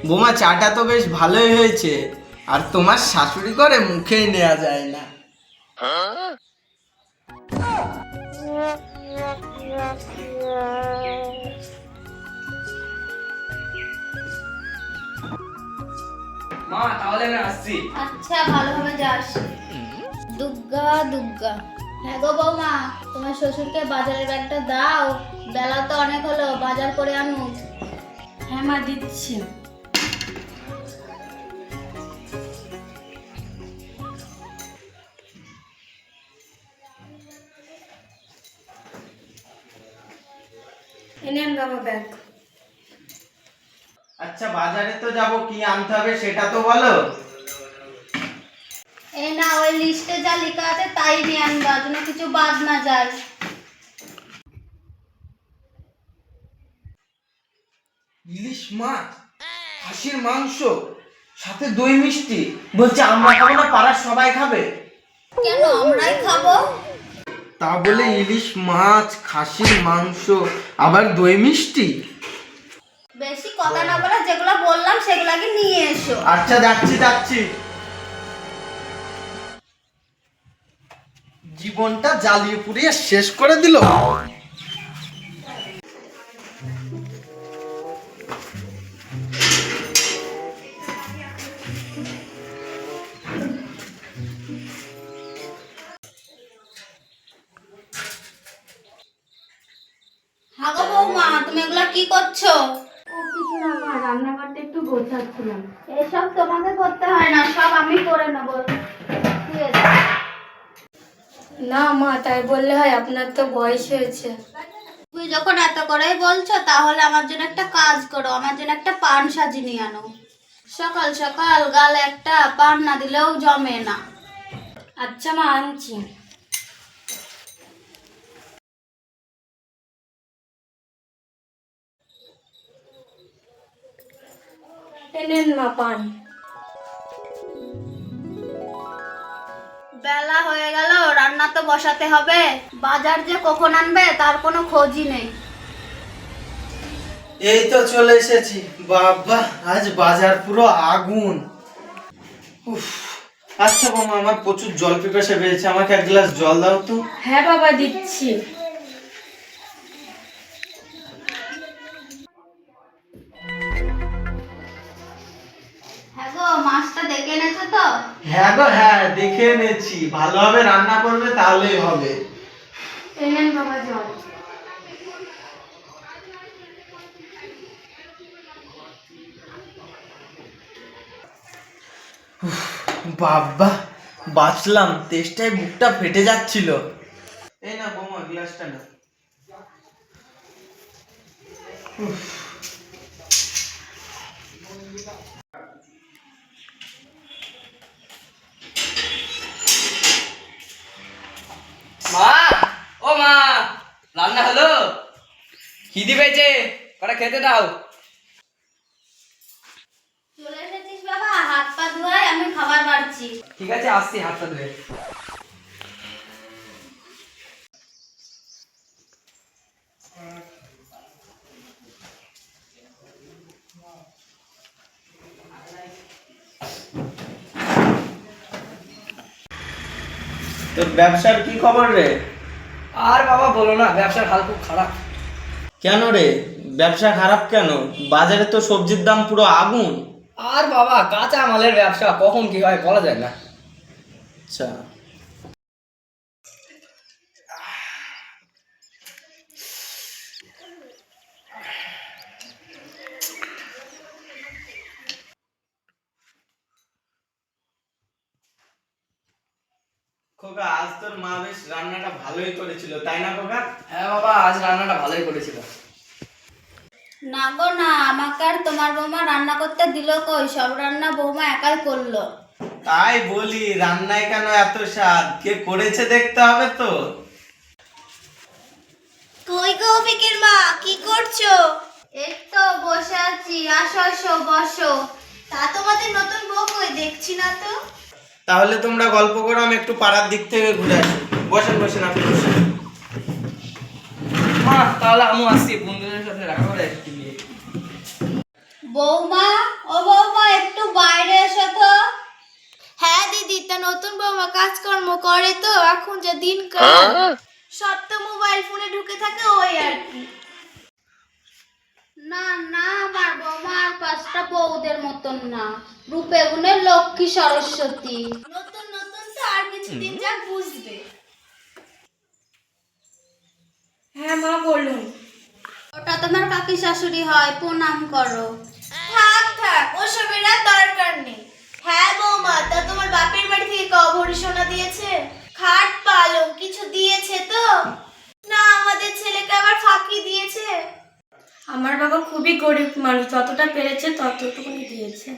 বোমা, চাটা তো বেশ ভালোই হয়েছে, আর তোমার শাশুড়ি করে মুখেই নেওয়া যায় না। মা তাহলে আমি আসছি। আচ্ছা, ভালোভাবে যাস। দুগ্গা দুগ্গা। হ্যাঁ গো বৌমা, তোমার শ্বশুরকে বাজারের ব্যাগটা দাও, বেলা তো অনেক হলো, বাজার করে আনুক। হ্যাঁ মা, দিচ্ছি। এনেন বাবা ব্যাগ। আচ্ছা, বাজারে তো যাব, কি আনতে হবে সেটা তো বলো। এই না, ওই লিস্টে যা লেখা আছে তাই নিয়ে আনবা, যেন কিছু বাদ না যায়। ইলিশ মাছ, খাসির মাংস, সাথে দই মিষ্টি, বলছে আমরা খাবো না, পাড়ার সবাই খাবে। কেন, আমরাই খাবো। তা বলে ইলিশ মাছ, খাসির মাংস, আবার দই মিষ্টি? বেশি কথা না বলে যেগুলো বললাম সেগুলোকে নিয়ে এসো। আচ্ছা, যাচ্ছি যাচ্ছি। জীবনটা জ্বালিয়ে পুড়িয়ে শেষ করে দিল। হ্যাঁ গো বৌমা, তুমি এগুলা কি করছো? কিছু না মা, রান্নাঘরটা একটু গোছাচ্ছিলাম। এসব তোমাকে করতে হয় না, সব আমি করে নেবো। ঠিক আছে। না মা, তাই বললে হয়? আপনার তো বয়স হয়েছে। তুমি যখন এত করেই বলছো, তাহলে আমার জন্য একটা কাজ করো, আমার জন্য একটা পান সাজি নিয়ে আনো। সকাল সকাল গালে একটা পান না দিলেও জমে না। আচ্ছা মা, আনছি। এনেন মা পান। বেলা হয়ে গেল, রান্না তো বসাতে হবে। বাজার যে কখন আনবে তার কোনো খোঁজই নেই। এই তো চলে এসেছি। বাবা, আজ বাজার পুরো আগুন। উফ। আচ্ছা বোমা, আমার প্রচুর জল পিপাসা পেয়েছে, আমাকে এক গ্লাস জল দাও তো। হ্যাঁ বাবা, দিচ্ছি। হ্যাঁ গো, মাছটা দেখে এনেছো তো? হ্যাঁ গো, হ্যাঁ দেখে এনেছি। ভালোভাবে রান্না করবে তাহলেই হবে। এনেন বাবা জল। বাবা, বাঁচলাম। তেষ্টায় বুকটা ফেটে যাচ্ছিল। এই না বোমা, গ্লাসটা না। মা, ও মা, রান্না হলো? খিদি পেয়েছে, কটা খেতে দাও। চলে এসেছিস বাবা, হাত পা ধোয়াই, আমি খাবার বাড়ছি। ঠিক আছে, আসছি হাতটা ধুয়ে। তোর ব্যবসার কি খবর রে? আর বাবা বলো না, ব্যবসার হাল খুব খারাপ। কেন রে, ব্যবসা খারাপ কেন? বাজারে তো সবজির দাম পুরো আগুন। আর বাবা, কাঁচা মালের ব্যবসা কখন কি হয় বলা যায় না। আচ্ছা। খোকা, আজ তোর মা বেশ রান্নাটা ভালোই করেছিল, তাই না খোকা? হ্যাঁ বাবা, আজ রান্নাটা ভালোই করেছিল। না গো না, আমাকে আর তোমার বৌমা রান্না করতে দিল কই? সব রান্না বৌমা একাই করলো। তাই বলি, রান্নায় কেন এত স্বাদ? কে করেছে দেখতে হবে তো। কই গো পিকের মা, কি করছো? এই তো বসে আছি, আসো আসো বসো। তা তোমাদের নতুন বউ কই, দেখছি না তো। তাহলে তোমরা গল্প করো, আমি একটু পাড়ার দিক থেকে ঘুরে আসি। বসেন বসেন, আপনি বসেন। মা তাহলে আমিও আসছি, বন্ধুদের সাথে দেখা করে আসছি। বৌমা ও করে তো এখন যে দিনকাল সব তো মোবাইল ফোনে ঢুকে থাকে ওই আর কি। না না আমার বৌমা আর পাঁচটা বউদের মতন না, রূপে গুণে লক্ষ্মী সরস্বতী। নতুন নতুন তো আর কিছুদিন যাক বুঝবে। হ্যাঁ মা বলুন। ওটা তোমার কাকি শাশুড়ি হয়, প্রণাম করো। থাক থাক ওসবের আর দরকার নেই। হ্যাঁ বৌমা, তা তোমার বাপের বাড়ি থেকে ভরি সোনা দিয়েছে? খাট পালং কিছু দিয়েছে তো না? আমাদের ছেলেকে আবার ফাঁকি দিয়েছে? আমার বাবা খুবই গরিব মানুষ, যতটা পেরেছে ততটুকুনি দিয়েছে।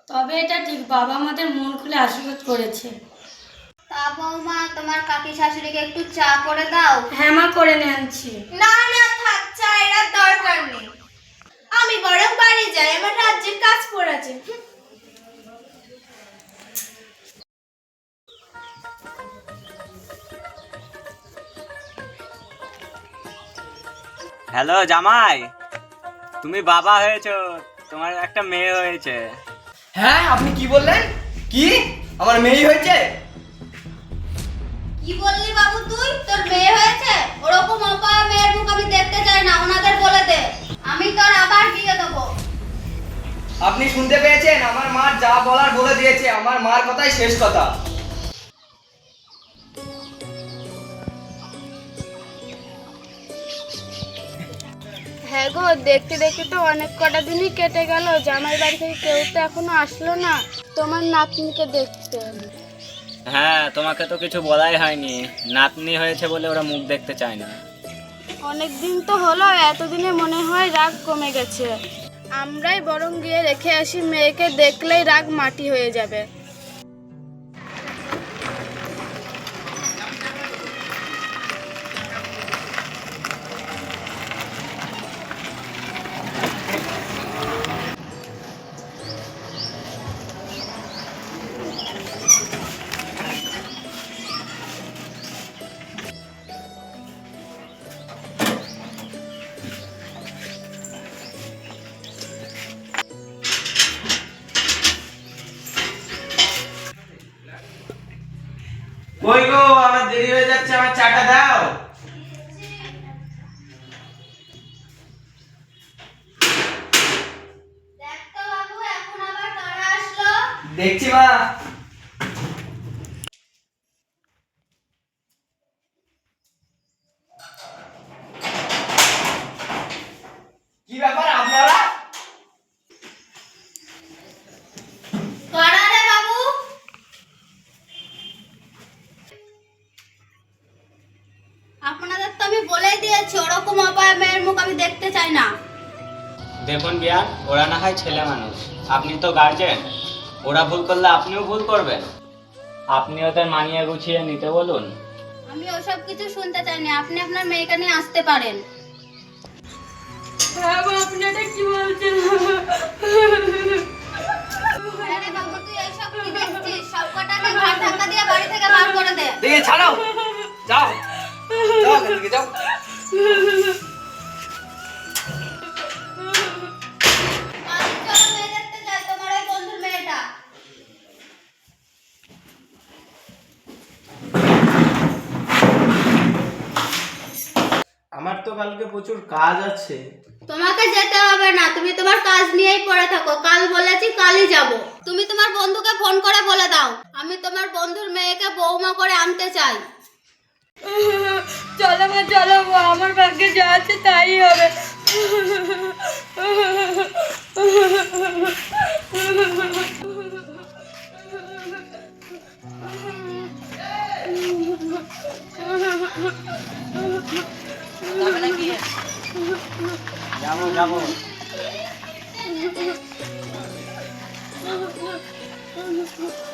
তবে এটা ঠিক, বাবা আমাদের মন খুলে আশীর্বাদ করেছে। তা বৌমা, তোমার কাকি শাশুড়িকে একটু চা করে দাও। হ্যাঁ মা, করে নিয়ে আনছি। না না থাক, চায়ের আর দরকার নেই। আমি বরং বাড়ি যাই, আমার রাজ্যের কাজ পড়েছে। হ্যালো জামাই, তুমি বাবা হয়েছো, তোমার একটা মেয়ে হয়েছে। হ্যাঁ, আপনি কি বললেন? কি আমার মেয়ে হয়েছে? কি বললি বাবু তুই? তোর মেয়ে হয়েছে? ওরকম অপা মেয়ের মুখ আমি দেখতে চাই না, ওনাদের বলে দে আমি তোর আবার বিয়ে দেবো। আপনি শুনতে পেয়েছেন? আমার মা যা বলার বলে দিয়েছে, আমার মার কথাই শেষ কথা। হ্যাঁ গো, দেখতে দেখতে তো অনেক কটা দিনই কেটে গেল, জামাই বাড়ি থেকে কেউ তো এখনো আসলো না তোমার নাতনিকে দেখতে। হ্যাঁ, তোমাকে তো কিছু বলাই হয়নি, নাতনি হয়েছে বলে ওরা মুখ দেখতে চায় না। অনেক দিন তো হলো, এতদিনে মনে হয় রাগ কমে গেছে। আমরাই বরং গিয়ে রেখে আসি, মেয়েকে দেখলেই রাগ মাটি হয়ে যাবে। কই গো, আমার দেরি হয়ে যাচ্ছে, আমার চাটা দাও। দেখ তো বাবু, এখন আবার কারা আসলো? দেখছি মা। কি ব্যাপার আপনারা? কারা রে বাবু? আপনাদের তো আমি বলেই দিয়েছি, ওরকম অপায় মেয়ের মুখ আমি দেখতে চাই না। দেখুন বিয়ান, ওরা না হয় ছেলে মানুষ, আপনি তো গার্জেন, ওরা ভুল করলে আপনিও ভুল করবেন। আপনি ওদের মানিয়ে গুছিয়ে নিতে বলুন। আমি ওসব কিছু শুনতে চাই না, আপনি আপনার মেয়েকে নিয়ে আসতে পারেন। বাবা, আপনি এটা কি বলছেন? আরে বাবু, তুই এইসব কি দেখছিস? সব কটাকে ঘাট ধাক্কা দিয়ে বাড়ি থেকে বার করে দে। দেখে ছাড়াও, যাও যাও, এখান থেকে যাও। আমি চলো মেয়ে দেখতে যাই, তোমার ওই বন্ধুর মেয়েটা। আমার তো কালকে প্রচুর কাজ আছে। তোমাকে যেতে হবে না, তুমি তোমার কাজ নিয়েই পড়ে থাকো। কাল বলেছি কালই যাব। তুমি তোমার বন্ধুকে ফোন করে বলে দাও আমি তোমার বন্ধুর মেয়েকে বৌমা করে আনতে চাই। চলো মা, চলো মা, আমার ভাগ্যে যা আছে তাই হবে। যাবো যাবো। Oh,